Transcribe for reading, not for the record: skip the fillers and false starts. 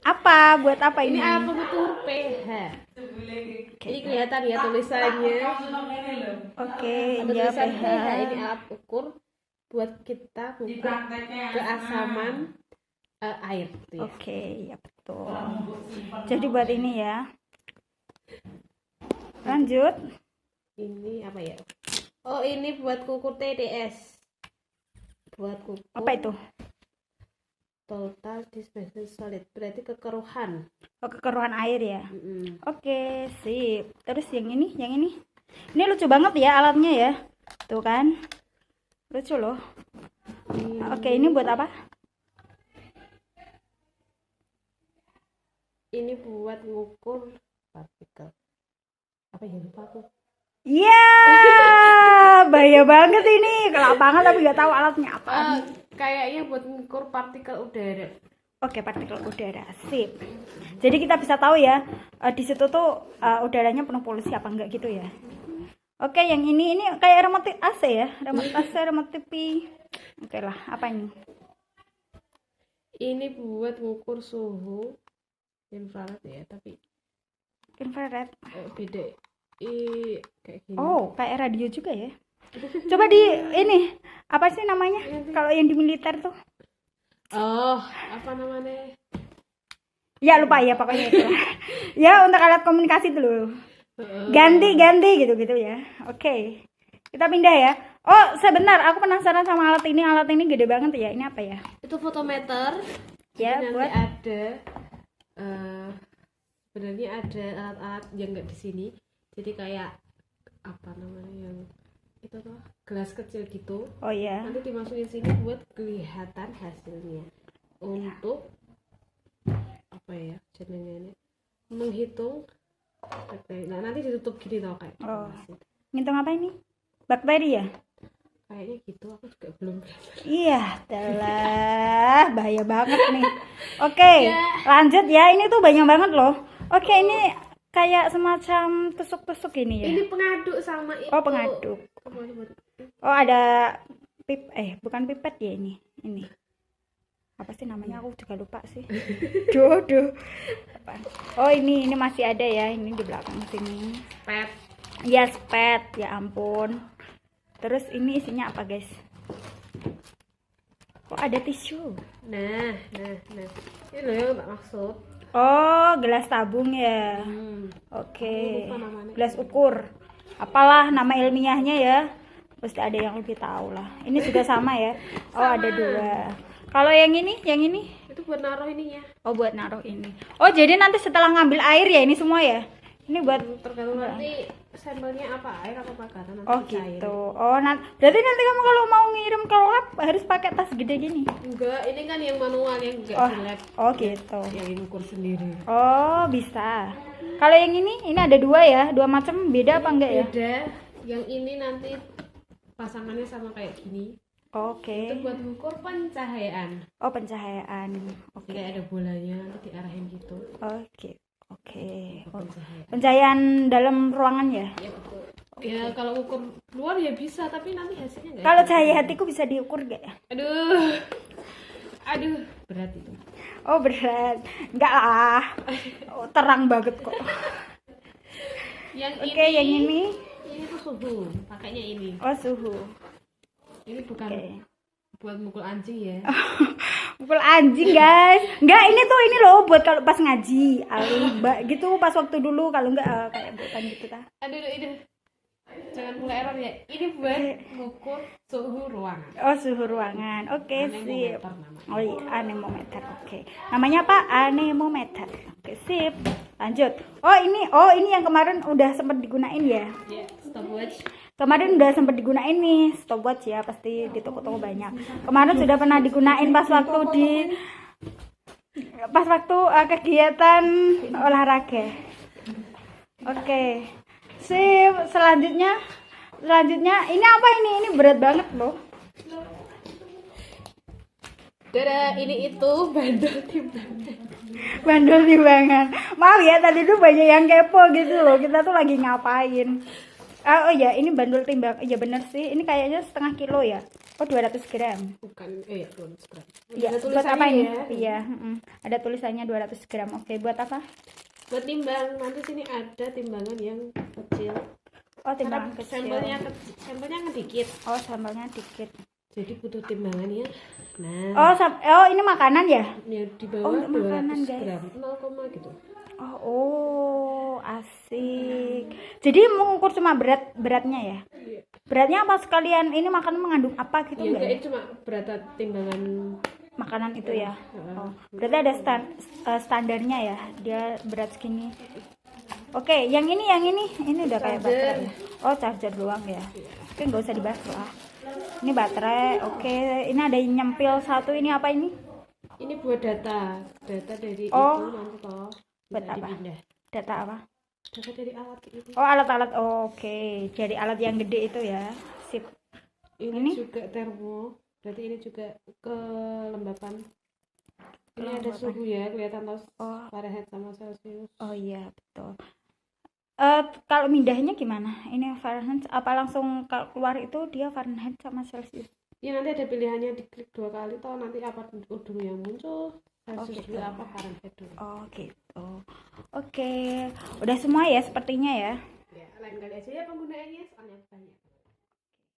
Apa? Buat apa ini? Ini alat pengukur pH. Ini kelihatan ya tulisannya. Oke, Ada ya tulisan pH. pH. Ini alat ukur buat kita ukur keasaman air gitu ya. Oke, ya betul. Jadi buat ini ya. Lanjut. Ini apa ya? Oh, ini buat ukur TDS. Buat ukur Apa itu? total dispersion solid, berarti kekeruhan. Oh, kekeruhan air ya. Mm-mm. Oke, sip. Terus yang ini, yang ini. Ini lucu banget ya alatnya ya. Tuh kan. Lucu loh. Oke, ini buat apa? Ini buat ngukur partikel. Apa ya, lupa aku. Iya, bahaya banget ini. Kelap banget tapi nggak tahu alatnya apa. Kayaknya buat ngukur partikel udara. Oke, partikel udara. Sip. Jadi kita bisa tahu ya, di situ tuh udaranya penuh polusi apa enggak gitu ya. Oke, yang ini kayak remote AC ya, remote AC, remote TV. Oke lah, apa ini? Ini buat ngukur suhu infrared ya, tapi Infrared. beda. Kayak gini. Oh, kayak radio juga ya. Coba di ini, apa sih namanya? Kalau yang di militer tuh? Oh, apa namanya? Ya lupa ya pokoknya itu. Ya untuk alat komunikasi dulu. Ganti gitu ya. Oke. Kita pindah ya. Oh, sebentar, aku penasaran sama alat ini. Alat ini gede banget ya. Ini apa ya? Itu fotometer. Ya, Nanti buat ada sebenarnya ada alat-alat yang nggak di sini. Jadi kayak apa namanya yang itu tuh gelas kecil gitu. Oh ya. Nanti dimasukin sini buat kelihatan hasilnya. Untuk apa ya jenengnya ini? Menghitung bakteri. Nah, nanti ditutup gini tau kayak. Oh. Ngitung apa ini? Bakteri ya? Kayaknya gitu, aku juga belum belajar. Iya, telah bahaya banget nih. Oke, lanjut ya. Ini tuh banyak banget loh. Oke, ini kayak semacam tusuk-tusuk ini ya. Ini pengaduk sama itu. Oh, pengaduk. Apa namanya? Oh, ada bukan pipet ya ini. Ini. Apa sih namanya? Aku juga lupa sih. Duh. Apaan? Oh, ini masih ada ya. Ini di belakang sini. Pet. Ya, spet. Ya ampun. Terus ini isinya apa, guys? Kok ada tisu? Nah. Ini loh yang tak maksud. Oh, gelas tabung ya. Oke. Lupa namanya. Gelas ukur. Apalah nama ilmiahnya ya? Pasti ada yang lebih tahu lah. Ini juga sama ya. Oh, ada dua. Kalau yang ini Itu buat naruh ininya. Oh, buat naruh ini. Oh, jadi nanti setelah ngambil air ya ini semua ya? Ini buat Tergantung nanti sampelnya apa, air apa makanan nanti Oh cair. gitu. Oh, berarti nanti kamu kalau mau ngirim ke lab harus pakai tas gede gini. Enggak, ini kan yang manual yang enggak Oh, di lab. oh gitu. Yang ukur sendiri. Oh, bisa. Kalau yang ini ada dua ya, dua macam, beda apa enggak ya? Beda. Yang ini nanti pasangannya sama kayak gini. Oke. Itu buat ukur pencahayaan. Oh, pencahayaan. Oke. Kayak ada bolanya nanti diarahin gitu. Oke. Oke. Ukur Oh, pencahayaan. pencahayaan dalam ruangan ya? Ya betul. Ya kalau ukur luar ya bisa, tapi nanti hasilnya enggak. Kalau cahaya hatiku bisa diukur enggak ya? Aduh, berat itu. Oh, berat. Enggak lah. Oh, terang banget kok. Yang Oke, yang ini. Ini tuh suhu, pakainya ini. Oh, suhu. Ini bukan Oke. buat mukul anjing ya. Mukul anjing, guys. Enggak, ini loh buat kalau pas ngaji. Gitu pas waktu dulu kalau enggak kayak bukan gitu ta. Aduh, jangan mulai error ya. Ini buat mengukur suhu ruangan. Oh, suhu ruangan. Oke, sip. Anemometer namanya. Oh, iya, anemometer. Oke. Namanya apa? Anemometer. Oke, sip. Lanjut. Oh, ini yang kemarin udah sempat digunain ya. Ya, stopwatch. Kemarin udah sempat digunain nih stopwatch ya, pasti di toko-toko banyak. Kemarin sudah pernah digunain pas waktu kegiatan olahraga. Oke. Sip, selanjutnya ini apa ini? Ini berat banget loh. Dadah, ini itu bandel timbangan. Bandel timbangan. Maaf ya, tadi tuh banyak yang kepo gitu loh. Kita tuh lagi ngapain? Oh ya, ini bandul timbang. Iya bener sih. Ini kayaknya 0,5 kilo ya. Oh, 200 gram. Bukan, 200 gram. Iya, Ada buat apa tulisannya ini? ya. Iya, ada tulisannya 200 gram. Oke, buat apa? Buat timbang, nanti sini ada timbangan yang kecil. Oh, Karena timbangan kecil. sampelnya kan dikit. Oh, sambalnya dikit. Jadi butuh timbangannya. Nah, Oh, ini makanan ya? ya di Oh, bawah untuk makanan, 200 guys. gram, 0, gitu. Asik. Jadi mengukur cuma beratnya ya? Iya. Beratnya apa sekalian? Ini makanan mengandung apa gitu Ya enggak? enggak, ini cuma berat timbangan. Makanan itu ya. Heeh. Oh, berarti ada standarnya ya. Dia berat segini. Oke, yang ini udah kayak Charger. baterai. Ya? Oh, charger doang ya. Oke, nggak usah dibahas lah. Ini baterai. Oke, ini ada yang nyempil satu. Ini apa ini? Ini buat data dari Oh. itu nanti toh Buat bisa apa? dipindah. Data apa? Data dari alat ini. Oh, alat-alat. Oh, oke. Jadi alat yang gede itu ya. Sip. Ini Ini? juga termo. Berarti ini juga kelembapan. Ini ada Kelembapan. suhu ya, kelihatan toh Oh. Fahrenheit sama Celsius. Oh iya, betul. Kalau mindahnya gimana? Ini Fahrenheit apa langsung keluar itu dia Fahrenheit sama Celsius? Ya nanti ada pilihannya, diklik 2 kali toh nanti apa dulu yang muncul. Celsius gitu. dulu apa Fahrenheit dulu. Oh gitu. Oke, udah semua ya sepertinya ya.